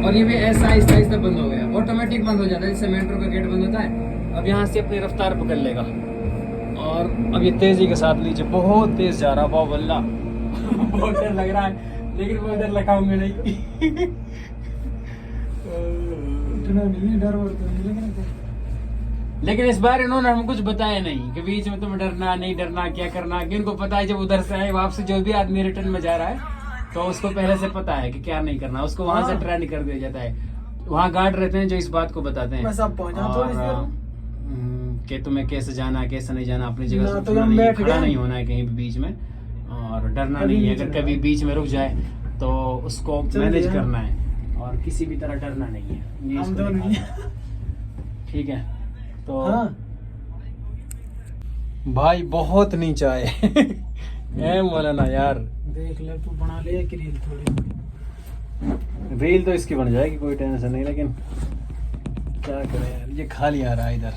और ये भी ऐसा आहिस्ता आहिस्ता बंद हो गया, ऑटोमेटिक बंद हो जाता है, जैसे मेट्रो का गेट बंद होता है। अब यहाँ से अपनी रफ्तार पकड़ लेगा और अब ये तेजी के साथ नीचे बहुत तेज जा रहा, वाह वल्ला बहुत डर लग रहा है, लेकिन वो इधर लगाऊंगा नहीं इतना नहीं डर वर तो नहीं लग रहा। लेकिन इस बार इन्होंने हमको कुछ बताया नहीं कि बीच में तुम्हें डरना नहीं डरना क्या करना, कि इनको पता है जब उधर से आए वापस जो भी आदमी रिटर्न में जा रहा है तो उसको पहले से पता है कि क्या नहीं करना, उसको वहां से ट्रेंड कर दिया जाता है। वहाँ गार्ड रहते हैं जो इस बात को बताते हैं कि तुम्हें कैसे जाना है कैसे नहीं जाना, अपनी जगह से उठना नहीं, खड़ा नहीं होना है कहीं भी बीच में, और डरना नहीं है। अगर कभी बीच में रुक जाए तो उसको मैनेज करना है और किसी भी तरह डरना नहीं है, ये इसको दिखाना है। ठीक है तो भाई बहुत नीचा है मौलाना यार, देख ले तू बना ले एक रील थोड़ी, रील तो इसकी बन जाएगी कोई टेंशन नहीं, लेकिन क्या करें यार ये खाली आ रहा है इधर,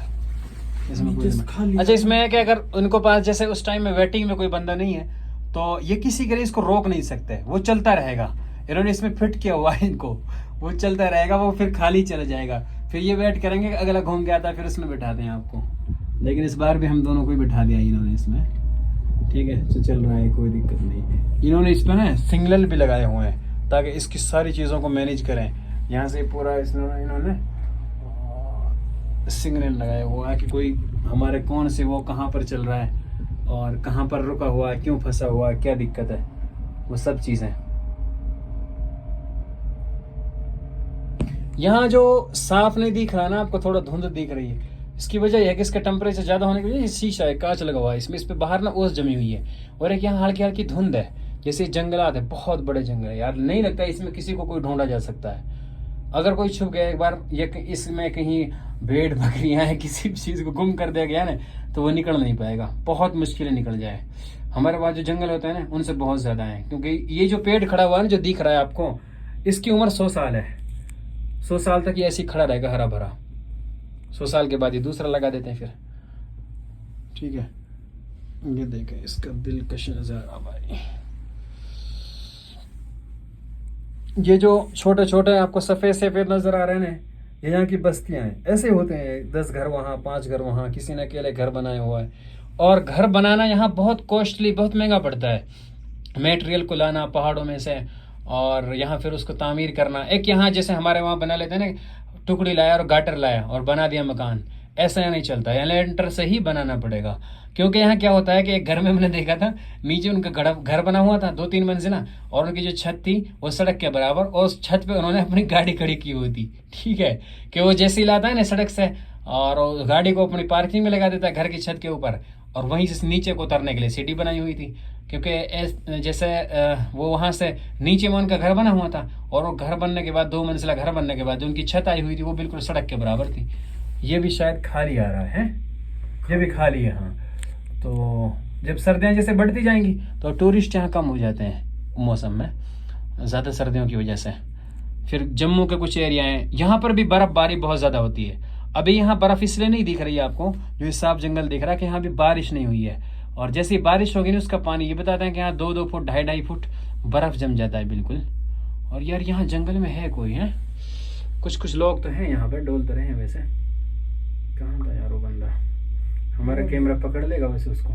इसमें कोई अच्छा इसमें है कि अगर उनको पास जैसे उस टाइम में वेटिंग में कोई बंदा नहीं है तो ये किसी के लिए इसको रोक नहीं सकते, वो चलता रहेगा। इन्होंने इसमें फिट किया हुआ है इनको, वो चलता रहेगा, वो फिर खाली चला जाएगा, फिर ये वेट करेंगे अगला घूम के आता है फिर उसमें बैठा दें आपको। लेकिन इस बार भी हम दोनों को ही बैठा दिया इन्होंने इसमें, ठीक है तो चल रहा है कोई दिक्कत नहीं। इन्होंने इस पर ना सिग्नल भी लगाए हुए हैं ताकि इसकी सारी चीज़ों को मैनेज करें, यहाँ से पूरा इसमें इन्होंने सिग्नल लगाया हुआ है कि कोई हमारे कौन से वो कहाँ पर चल रहा है और कहाँ पर रुका हुआ है, क्यों फंसा हुआ है, क्या दिक्कत है, वो सब चीज़ें। यहाँ जो साफ नहीं दिख रहा है ना आपको, थोड़ा धुंध दिख रही है, इसकी वजह यह है कि इसका टेम्परेचर ज़्यादा होने की वजह से शीशा है, कांच लगा हुआ है इसमें, इस पे बाहर ना ओस जमी हुई है, और एक यहाँ हल्की हल्की धुंध है, जैसे जंगलात है, बहुत बड़े जंगल है यार, नहीं लगता इसमें किसी को कोई ढूंढा जा सकता है। अगर कोई छुप गया एक बार ये इसमें कहीं भेड़ बकरियां हैं किसी भी चीज़ को गुम कर दिया गया ना तो वो निकल नहीं पाएगा, बहुत मुश्किलें निकल जाए। हमारे पास जो जंगल होता है ना उनसे बहुत ज़्यादा है, क्योंकि ये जो पेड़ खड़ा हुआ है ना जो दिख रहा है आपको, इसकी उम्र 100 साल है, 100 साल तक ये ऐसे ही खड़ा रहेगा हरा भरा, 100 साल के बाद ये दूसरा लगा देते हैं फिर। ठीक है ये देखें इसका दिलकश नज़ारा भाई, ये जो छोटे छोटे आपको सफ़ेद सफ़ेद नज़र आ रहे हैं ना, ये यहाँ की बस्तियाँ हैं, ऐसे होते हैं 10 घर वहाँ 5 घर वहाँ, किसी ने अकेले घर बनाया हुआ है। और घर बनाना यहाँ बहुत कॉस्टली, बहुत महंगा पड़ता है, मटेरियल को लाना पहाड़ों में से और यहाँ फिर उसको तामीर करना। एक यहाँ जैसे हमारे वहाँ बना लेते हैं ना, टुकड़ी लाया और गाटर लाया और बना दिया मकान, ऐसा यहाँ नहीं चलता, यहाँ लेंटर से ही बनाना पड़ेगा। क्योंकि यहाँ क्या होता है कि एक घर में मैंने देखा था नीचे उनका घर बना हुआ था 2-3 मंजिला, और उनकी जो छत थी वो सड़क के बराबर, और उस छत पे उन्होंने अपनी गाड़ी खड़ी की हुई थी। ठीक है कि वो जैसे ही लाता है ना सड़क से और गाड़ी को अपनी पार्किंग में लगा देता है घर की छत के ऊपर, और वहीं से नीचे को उतरने के लिए सीढ़ी बनाई हुई थी, क्योंकि जैसे वो वहाँ से नीचे में उनका घर बना हुआ था, और वो घर बनने के बाद 2 मंजिला घर बनने के बाद जो उनकी छत आई हुई थी वो बिल्कुल सड़क के बराबर थी। ये भी शायद खाली आ रहा है, ये भी खाली है हाँ। तो जब सर्दियाँ जैसे बढ़ती जाएंगी तो टूरिस्ट यहाँ कम हो जाते हैं मौसम में, ज़्यादा सर्दियों की वजह से। फिर जम्मू के कुछ एरिया हैं यहाँ पर भी बर्फ़बारी बहुत ज़्यादा होती है। अभी यहाँ बर्फ़ इसलिए नहीं दिख रही है आपको, जो साफ जंगल दिख रहा है कि यहाँ भी बारिश नहीं हुई है, और जैसे ही बारिश होगी ना उसका पानी, ये बताते हैं कि यहाँ 2-2 फुट 2.5 फुट बर्फ़ जम जाता है बिल्कुल। और यार यहाँ जंगल में है कोई है, कुछ लोग तो हैं यहाँ पर, डोल तो रहे हैं वैसे। कहाँ था यार वो बंदा, हमारा कैमरा पकड़ लेगा वैसे उसको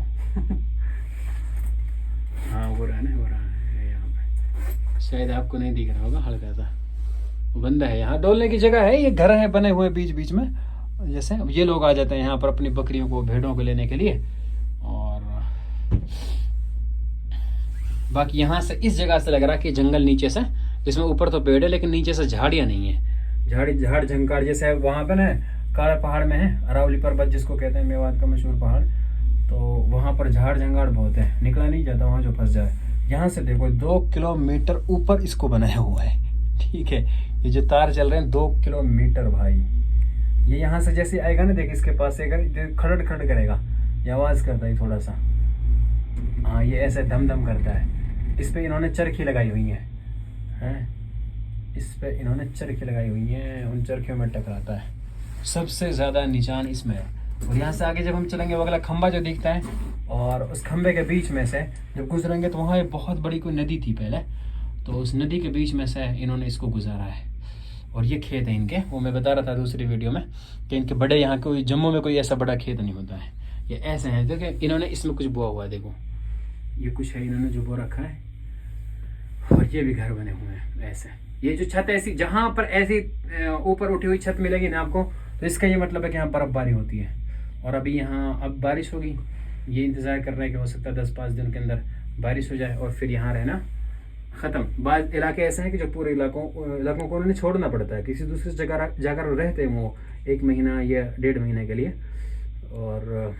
हाँ वो रहा है यहाँ पे, शायद आपको नहीं दिख रहा होगा, हल्का सा वो बंदा है। यहाँ डोलने की जगह है, ये घर है बने हुए बीच बीच में, जैसे अब ये लोग आ जाते हैं यहाँ पर अपनी बकरियों को भेड़ों को लेने के लिए। और बाकी यहाँ से इस जगह से लग रहा है कि जंगल नीचे से, जिसमें ऊपर तो पेड़ है लेकिन नीचे से झाड़ियाँ नहीं है, झाड़ झंकार जैसे वहाँ पे ना काला पहाड़ में है अरावली पर्वत जिसको कहते हैं, मेवात का मशहूर पहाड़, तो वहाँ पर झाड़ झंगाड़ बहुत है, निकला नहीं जाता वहाँ जो फंस जाए। यहाँ से देखो 2 किलोमीटर ऊपर इसको बनाया हुआ है, ठीक है ये जो तार चल रहे हैं 2 किलोमीटर भाई। ये यहाँ से जैसे आएगा ना देख इसके पास से खड़ड खड़ड करेगा, ये आवाज़ करता है थोड़ा सा, हाँ ये ऐसे धम धम करता है। इस पर इन्होंने चरखी लगाई हुई है, इस पर इन्होंने चरखी लगाई हुई है, उन चरखियों में टकराता है, सबसे ज़्यादा निशान इसमें है। और यहाँ से आगे जब हम चलेंगे वो अगला खंबा जो दिखता है, और उस खंबे के बीच में से जब गुजरेंगे तो वहाँ एक बहुत बड़ी कोई नदी थी पहले, तो उस नदी के बीच में से इन्होंने इसको गुजारा है। और ये खेत है इनके, वो मैं बता रहा था दूसरी वीडियो में कि इनके बड़े यहाँ कोई जम्मू में कोई ऐसा बड़ा खेत नहीं होता है। ये ऐसे हैं, देखिए इन्होंने इसमें कुछ बोआ हुआ है, देखो ये कुछ है इन्होंने जो बो रखा है। और ये भी घर बने हुए हैं ऐसे। ये जो छत ऐसी, जहाँ पर ऐसी ऊपर उठी हुई छत मिलेगी ना आपको, तो इसका ये मतलब है कि यहाँ बर्फबारी होती है। और अभी यहाँ अब बारिश होगी, ये इंतज़ार कर रहे हैं कि हो सकता है 10-5 दिन के अंदर बारिश हो जाए और फिर यहाँ रहना ख़त्म। बाद इलाके ऐसे हैं कि जो पूरे इलाकों को उन्हें छोड़ना पड़ता है, किसी दूसरी जगह जाकर रहते हैं वो 1 महीना या 1.5 महीने के लिए। और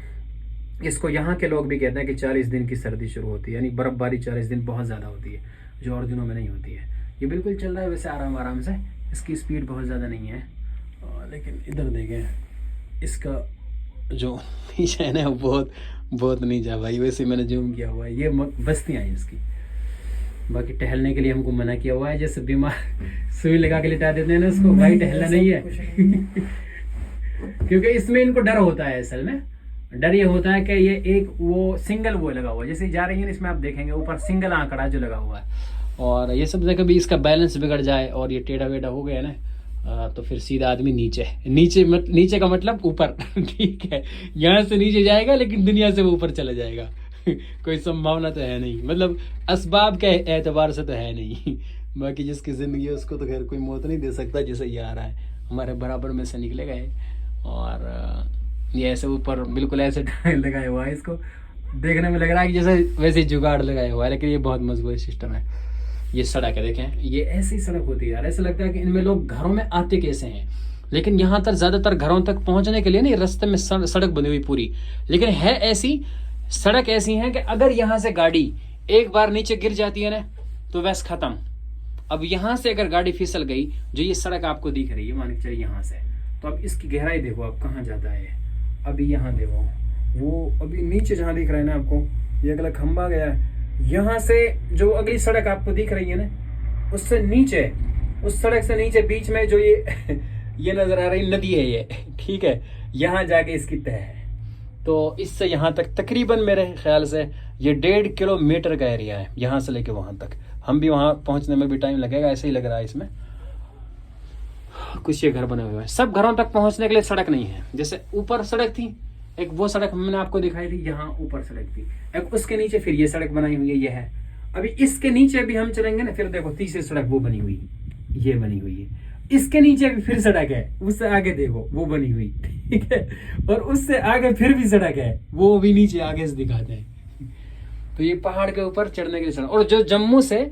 इसको यहाँ के लोग भी कहते हैं कि 40 दिन की सर्दी शुरू होती है, यानी बर्फबारी 40 दिन बहुत ज़्यादा होती है, जो और दिनों में नहीं होती है। ये बिल्कुल चल रहा है वैसे आराम आराम से, इसकी स्पीड बहुत ज़्यादा नहीं है। लेकिन इधर देखें, इसका जो नीचे है ना वो बहुत नीचा भाई, वैसे मैंने जूम किया हुआ है। ये बस्तियाँ हैं इसकी। बाकी टहलने के लिए हमको मना किया हुआ है, जैसे बीमार सुई लगा के लिटा देते हैं ना उसको, भाई टहलना नहीं है। क्योंकि इसमें इनको डर होता है, असल में डर ये होता है कि ये एक वो सिंगल वो लगा हुआ है, जैसे जा रही है इसमें आप देखेंगे ऊपर सिंगल आंकड़ा जो लगा हुआ है। और ये सब जगह भी इसका बैलेंस बिगड़ जाए और ये टेढ़ा वेढ़ा हो गया ना, तो फिर सीधा आदमी नीचे का मतलब ऊपर। ठीक है, यहाँ से नीचे जाएगा लेकिन दुनिया से वो ऊपर चला जाएगा। कोई संभावना तो है नहीं, मतलब असबाब के एतबार से तो है नहीं। बाकी जिसकी ज़िंदगी है उसको तो खैर कोई मौत नहीं दे सकता, जैसे ये आ रहा है हमारे बराबर में से निकले गए। और ये ऐसे ऊपर बिल्कुल ऐसे लगाया हुआ है, इसको देखने में लग रहा है कि जैसे वैसे जुगाड़ लगाया हुआ है, लेकिन ये बहुत मजबूत सिस्टम है। ये सड़क है, देखें ये ऐसी सड़क होती है यार, ऐसा लगता है कि इनमें लोग घरों में आते कैसे हैं। लेकिन यहाँ तक ज़्यादातर घरों तक पहुँचने के लिए नहीं, रास्ते में सड़क बनी हुई पूरी, लेकिन है ऐसी सड़क ऐसी है कि अगर यहाँ से गाड़ी एक बार नीचे गिर जाती है ना तो बस खत्म। अब यहाँ से अगर गाड़ी फिसल गई, जो ये सड़क आपको दिख रही है मान के चलिए यहाँ से, तो अब इसकी गहराई देखो आप कहाँ जाता है। अभी यहाँ देखो, वो अभी नीचे जहाँ दिख रहा है ना आपको, ये अगला खंबा गया है, यहाँ से जो अगली सड़क आपको दिख रही है ना, उससे नीचे, उस सड़क से नीचे बीच में जो ये नजर आ रही नदी है ये, ठीक है, यहाँ जाके इसकी तह है। तो इससे यहाँ तक तकरीबन मेरे ख्याल से ये 1.5 किलोमीटर का एरिया है, यहाँ से लेके वहाँ तक। हम भी वहाँ पहुँचने में भी टाइम लगेगा, ऐसे ही लग रहा है इसमें। कुछ ये घर बने हुए हैं, सब घरों तक पहुँचने के लिए सड़क नहीं है। जैसे ऊपर सड़क थी एक, वो सड़क मैंने आपको दिखाई थी, यहाँ ऊपर सड़क थी एक, उसके नीचे फिर ये सड़क बनाई हुई है, ये है। अभी इसके नीचे भी हम चलेंगे ना, फिर देखो तीसरी सड़क वो बनी हुई, ये बनी हुई है। इसके नीचे भी फिर सड़क है, उससे आगे देखो वो बनी हुई, ठीक है। और उससे आगे फिर भी सड़क है, वो भी नीचे आगे से दिखाते हैं। तो ये पहाड़ के ऊपर चढ़ने के लिए सड़क। और जो जम्मू से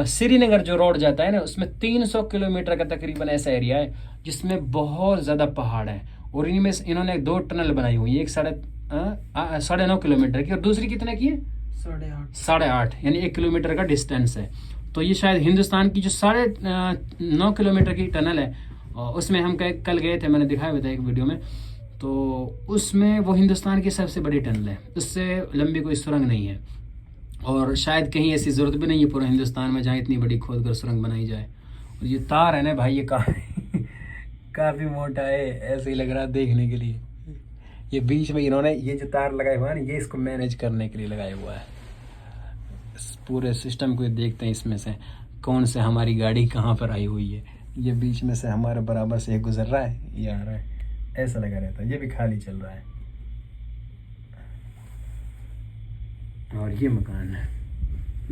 श्रीनगर जो रोड जाता है ना, उसमें 300 किलोमीटर का तकरीबन ऐसा एरिया है जिसमें बहुत ज़्यादा पहाड़ है। और इनमें इन्होंने 2 टनल बनाई हुई है, एक 9.5 किलोमीटर की और दूसरी कितने की है 8.5, यानी 1 किलोमीटर का डिस्टेंस है। तो ये शायद हिंदुस्तान की जो 9.5 किलोमीटर की टनल है, उसमें हम कल गए थे, मैंने दिखाया हुआ था एक वीडियो में, तो उसमें वो हिंदुस्तान की सबसे बड़ी टनल है, उससे लंबी कोई सुरंग नहीं है। और शायद कहीं ऐसी ज़रूरत भी नहीं है पूरे हिंदुस्तान में जहाँ इतनी बड़ी खोद कर सुरंग बनाई जाए। और ये तार है ना भाई, ये काफ़ी मोटा है, ऐसे ही लग रहा है देखने के लिए। ये बीच में इन्होंने ये जो तार लगाया हुआ है ना, ये इसको मैनेज करने के लिए लगाया हुआ है। इस पूरे सिस्टम को देखते हैं, इसमें से कौन से हमारी गाड़ी कहाँ पर आई हुई है। ये बीच में से हमारे बराबर से गुजर रहा है, ये आ रहा है, ऐसा लगा रहता है। ये भी खाली चल रहा है। और ये मकान है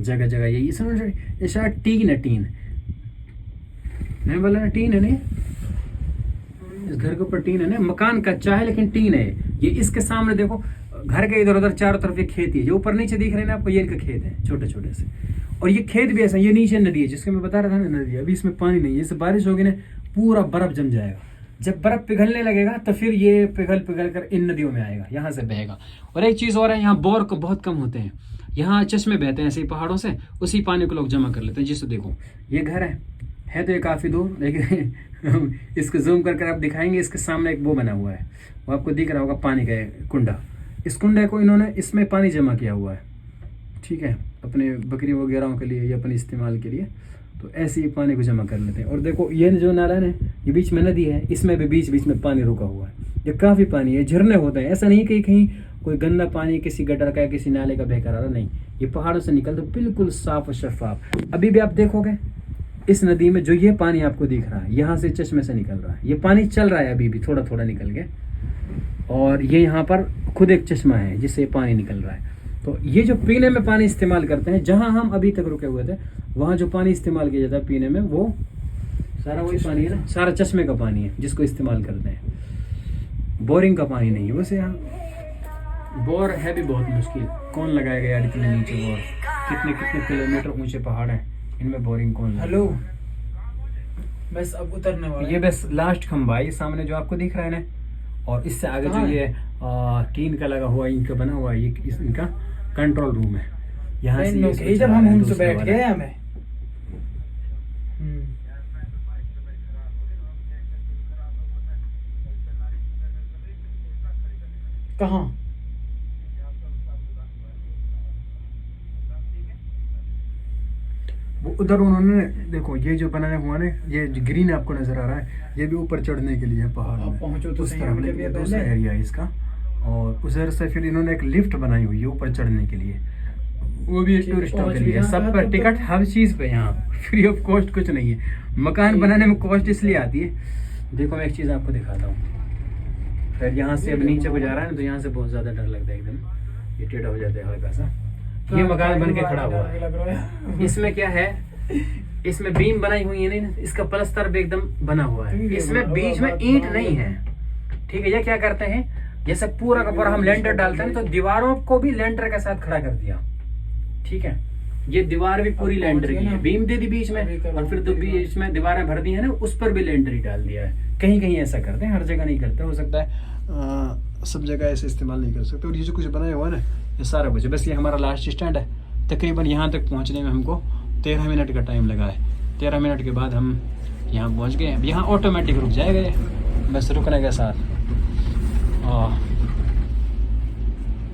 जगह जगह, ये शायद टीन है, टीन मैं बोला ना, टीन है नहीं, इस घर के ऊपर टीन है ना, मकान कच्चा है लेकिन टीन है। ये इसके सामने देखो, घर के इधर उधर चारों तरफ ये खेत ही है, जो ऊपर नीचे दिख रहे हैं ना आपको, ये इनका खेत है छोटे छोटे से। और ये खेत भी ऐसा, ये नीचे नदी है जिसके मैं बता रहा था ना, नदी अभी इसमें पानी नहीं है। जैसे बारिश होगी ना, पूरा बर्फ जम जाएगा। जब बर्फ पिघलने लगेगा तो फिर ये पिघल कर इन नदियों में आएगा, यहाँ से बहेगा। और एक चीज़ और है, यहाँ बोर को बहुत कम होते हैं, यहाँ चश्मे बहते हैं ऐसे ही पहाड़ों से, उसी पानी को लोग जमा कर लेते हैं। जिससे देखो ये घर है तो ये काफ़ी दूर, लेकिन इसको जूम कर आप दिखाएंगे, इसके सामने एक वो बना हुआ है, वो आपको दिख रहा होगा, पानी का कुंडा। इस कुंडे को इन्होंने इसमें पानी जमा किया हुआ है, ठीक है, अपने बकरी वगैरह के लिए या अपने इस्तेमाल के लिए। तो ऐसे ही पानी को जमा कर लेते हैं। और देखो ये जो नाला है, ये बीच में नदी है, इसमें भी बीच बीच में पानी रुका हुआ है। ये काफ़ी पानी है, झरने होते हैं, ऐसा नहीं कि कहीं कोई गंदा पानी किसी गटर का किसी नाले का बहकर आ रहा, नहीं, ये पहाड़ों से निकलता बिल्कुल साफ और शफाफ। अभी भी आप देखोगे इस नदी में जो ये पानी आपको दिख रहा है, यहाँ से चश्मे से निकल रहा है, ये पानी चल रहा है अभी भी थोड़ा थोड़ा निकल के, और ये यहाँ पर खुद एक चश्मा है जिससे पानी निकल रहा है। तो ये जो पीने में पानी इस्तेमाल करते हैं, जहाँ हम अभी तक रुके हुए थे वहाँ जो पानी इस्तेमाल किया जाता है पीने में, वो सारा वही पानी है ना, सारा चश्मे का पानी है जिसको इस्तेमाल करते हैं। बोरिंग का पानी नहीं है। वैसे यहाँ बोर है भी बहुत मुश्किल, कौन लगाएगा यार इतने नीचे बोर, कितने कितने किलोमीटर ऊंचे पहाड़ हैं, इनमें बोरिंग कौन लगाएगा? हेलो, बस अब उतरने वाला ये बस लास्ट खंबा है, ये सामने जो आपको दिख रहा है ना, और इससे आगे जो ये टीन का लगा हुआ, इनका बना हुआ, ये इनका कंट्रोल रूम है। यहाँ से ये जब हम उनसे बैठ गए हमें कहाँ वो उधर उन्होंने देखो, ये जो बनाया हुआ ना, ये जो ग्रीन आपको नजर आ रहा है, ये भी ऊपर चढ़ने के लिए है पहाड़ में। पहुंचो तो उस सही, तरफ हम लेकिन जब ये ये दूसरा पहले- एरिया है इसका, और उधर से फिर इन्होंने एक लिफ्ट बनाई हुई है ऊपर चढ़ने के लिए, वो भी ठीक है, टूरिस्टों के पहुंच लिए। गया। सब पर टिकट, हर चीज पे यहाँ फ्री ऑफ कॉस्ट, कुछ नहीं है। मकान बनाने में कॉस्ट इसलिए आती है। देखो मैं एक चीज आपको दिखाता हूँ, फिर यहाँ से अब नीचे को जा रहा है ना, तो यहाँ से बहुत ज्यादा डर लगता है, एकदम ये टेढ़ा हो जाता है हल्का सा। ये मकान बन के खड़ा हुआ है, लग रहा है। इसमें क्या है, इसमें बीम बनाई हुई है नहीं ना, इसका प्लस्तर भी एकदम बना हुआ है, इसमें बीच में ईंट नहीं है। ठीक है, ये क्या करते हैं, जैसे पूरा का पूरा हम लेंटर डालते हैं तो दीवारों को भी लेंटर के साथ खड़ा कर दिया। ठीक है, ये दीवार भी पूरी लेंटर की है, बीम दे दी बीच में, और फिर तो बीच में दीवारें भर दी है ना, उस पर भी लेंटर ही डाल दिया है। कहीं कहीं ऐसा करते हैं, हर जगह नहीं करते, हो सकता है सब जगह ऐसे इस्तेमाल नहीं कर सकते। और ये जो कुछ बनाया हुआ है ना, ये सारा कुछ है। बस ये हमारा लास्ट स्टैंड है, तकरीबन यहाँ तक पहुँचने में हमको 13 मिनट का टाइम लगा है। 13 मिनट के बाद हम यहाँ पहुँच गए। अब यहाँ ऑटोमेटिक रुक जाएगा ये, बस रुकने के साथ।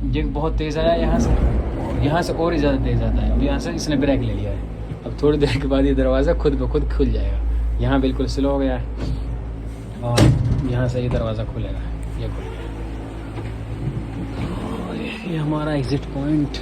ये बहुत तेज़ आया यहाँ से और ही ज़्यादा तेज़ आता है। अब यहाँ से इसने ब्रेक ले लिया है, अब थोड़ी देर के बाद ये दरवाज़ा खुद ब खुद खुल जाएगा। यहाँ बिल्कुल स्लो हो गया है, और यहाँ से ये दरवाज़ा खुलेगा, ये खुल गया। ये हमारा एग्जिट पॉइंट।